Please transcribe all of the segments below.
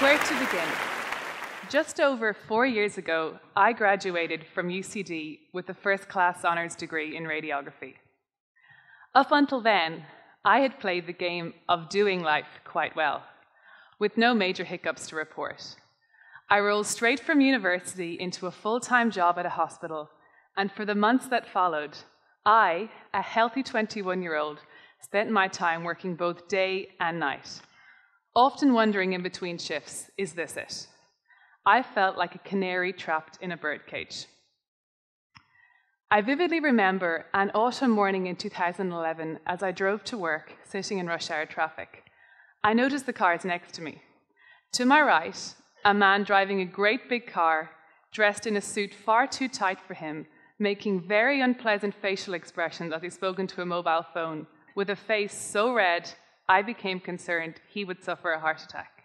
Where to begin? Just over 4 years ago, I graduated from UCD with a first-class honours degree in radiography. Up until then, I had played the game of doing life quite well, with no major hiccups to report. I rolled straight from university into a full-time job at a hospital, and for the months that followed, I, a healthy 21-year-old, spent my time working both day and night, often wondering in between shifts, is this it? I felt like a canary trapped in a birdcage. I vividly remember an autumn morning in 2011 as I drove to work, sitting in rush hour traffic. I noticed the cars next to me. To my right, a man driving a great big car, dressed in a suit far too tight for him, making very unpleasant facial expressions as he spoke into a mobile phone, with a face so red, I became concerned he would suffer a heart attack.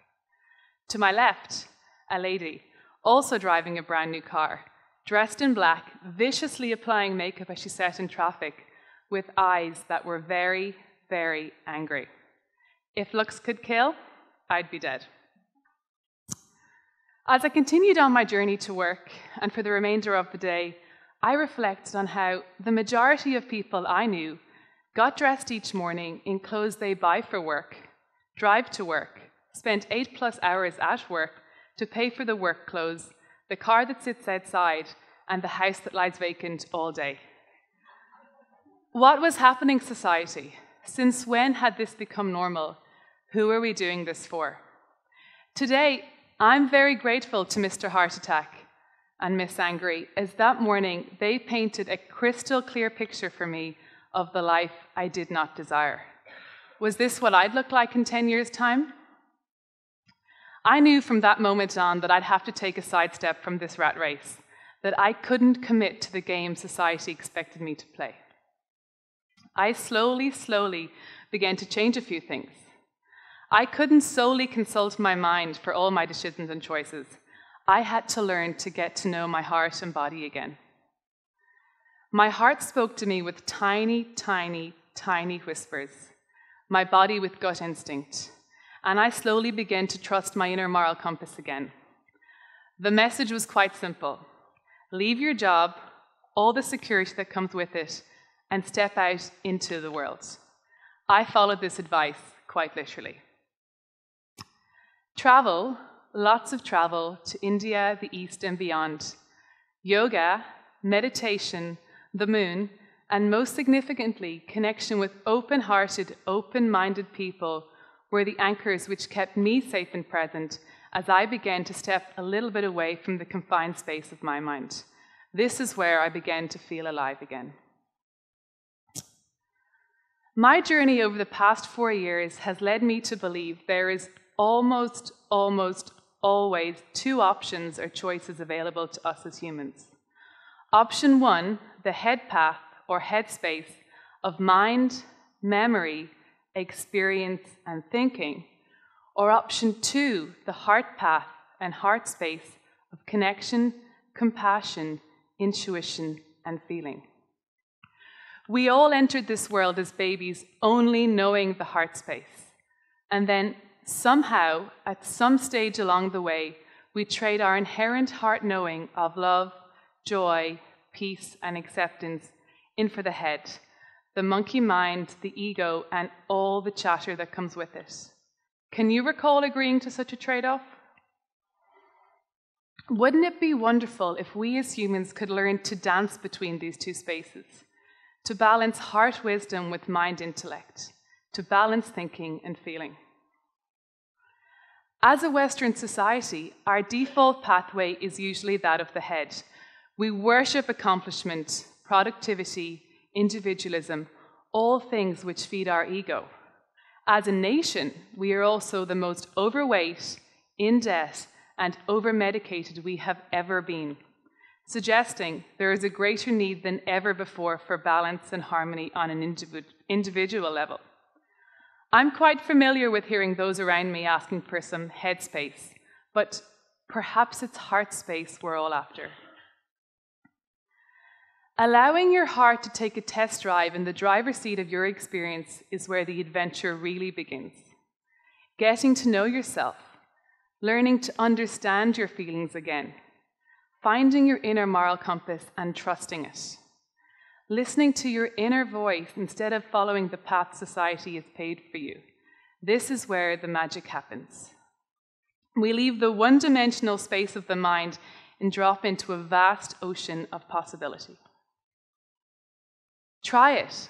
To my left, a lady, also driving a brand new car, dressed in black, viciously applying makeup as she sat in traffic, with eyes that were very, very angry. If looks could kill, I'd be dead. As I continued on my journey to work, and for the remainder of the day, I reflected on how the majority of people I knew got dressed each morning in clothes they buy for work, drive to work, spent 8+ hours at work to pay for the work clothes, the car that sits outside, and the house that lies vacant all day. What was happening, society? Since when had this become normal? Who are we doing this for? Today, I'm very grateful to Mr. Heart Attack and Miss Angry, as that morning they painted a crystal clear picture for me of the life I did not desire. Was this what I'd look like in 10 years' time? I knew from that moment on that I'd have to take a sidestep from this rat race, that I couldn't commit to the game society expected me to play. I slowly began to change a few things. I couldn't solely consult my mind for all my decisions and choices. I had to learn to get to know my heart and body again. My heart spoke to me with tiny whispers, my body with gut instinct, and I slowly began to trust my inner moral compass again. The message was quite simple. Leave your job, all the security that comes with it, and step out into the world. I followed this advice quite literally. Travel, lots of travel to India, the East, and beyond. Yoga, meditation, the moon, and most significantly, connection with open-hearted, open-minded people were the anchors which kept me safe and present as I began to step a little bit away from the confined space of my mind. This is where I began to feel alive again. My journey over the past 4 years has led me to believe there is almost always two options or choices available to us as humans. Option 1, the head path or headspace of mind, memory, experience, and thinking. Or option 2, the heart path and heart space of connection, compassion, intuition, and feeling. We all entered this world as babies only knowing the heart space. And then somehow, at some stage along the way, we trade our inherent heart knowing of love, joy, peace, and acceptance in for the head, the monkey mind, the ego, and all the chatter that comes with it. Can you recall agreeing to such a trade-off? Wouldn't it be wonderful if we as humans could learn to dance between these two spaces, to balance heart wisdom with mind intellect, to balance thinking and feeling? As a Western society, our default pathway is usually that of the head. We worship accomplishment, productivity, individualism, all things which feed our ego. As a nation, we are also the most overweight, in debt, and over-medicated we have ever been, suggesting there is a greater need than ever before for balance and harmony on an individual level. I'm quite familiar with hearing those around me asking for some headspace, but perhaps it's heart space we're all after. Allowing your heart to take a test drive in the driver's seat of your experience is where the adventure really begins. Getting to know yourself, learning to understand your feelings again, finding your inner moral compass and trusting it, listening to your inner voice instead of following the path society has paved for you. This is where the magic happens. We leave the one-dimensional space of the mind and drop into a vast ocean of possibility. Try it.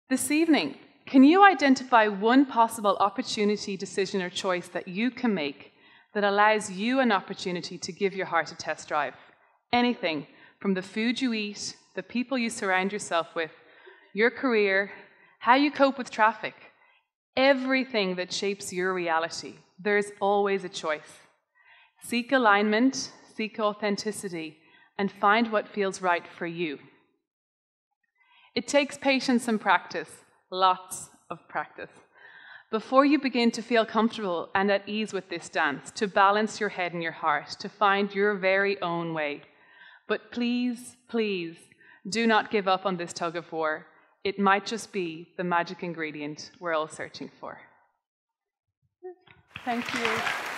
This evening, can you identify one possible opportunity, decision, or choice that you can make that allows you an opportunity to give your heart a test drive? Anything from the food you eat, the people you surround yourself with, your career, how you cope with traffic, everything that shapes your reality. There's always a choice. Seek alignment, seek authenticity, and find what feels right for you. It takes patience and practice, lots of practice, before you begin to feel comfortable and at ease with this dance, to balance your head and your heart, to find your very own way. But please, please, do not give up on this tug of war. It might just be the magic ingredient we're all searching for. Thank you.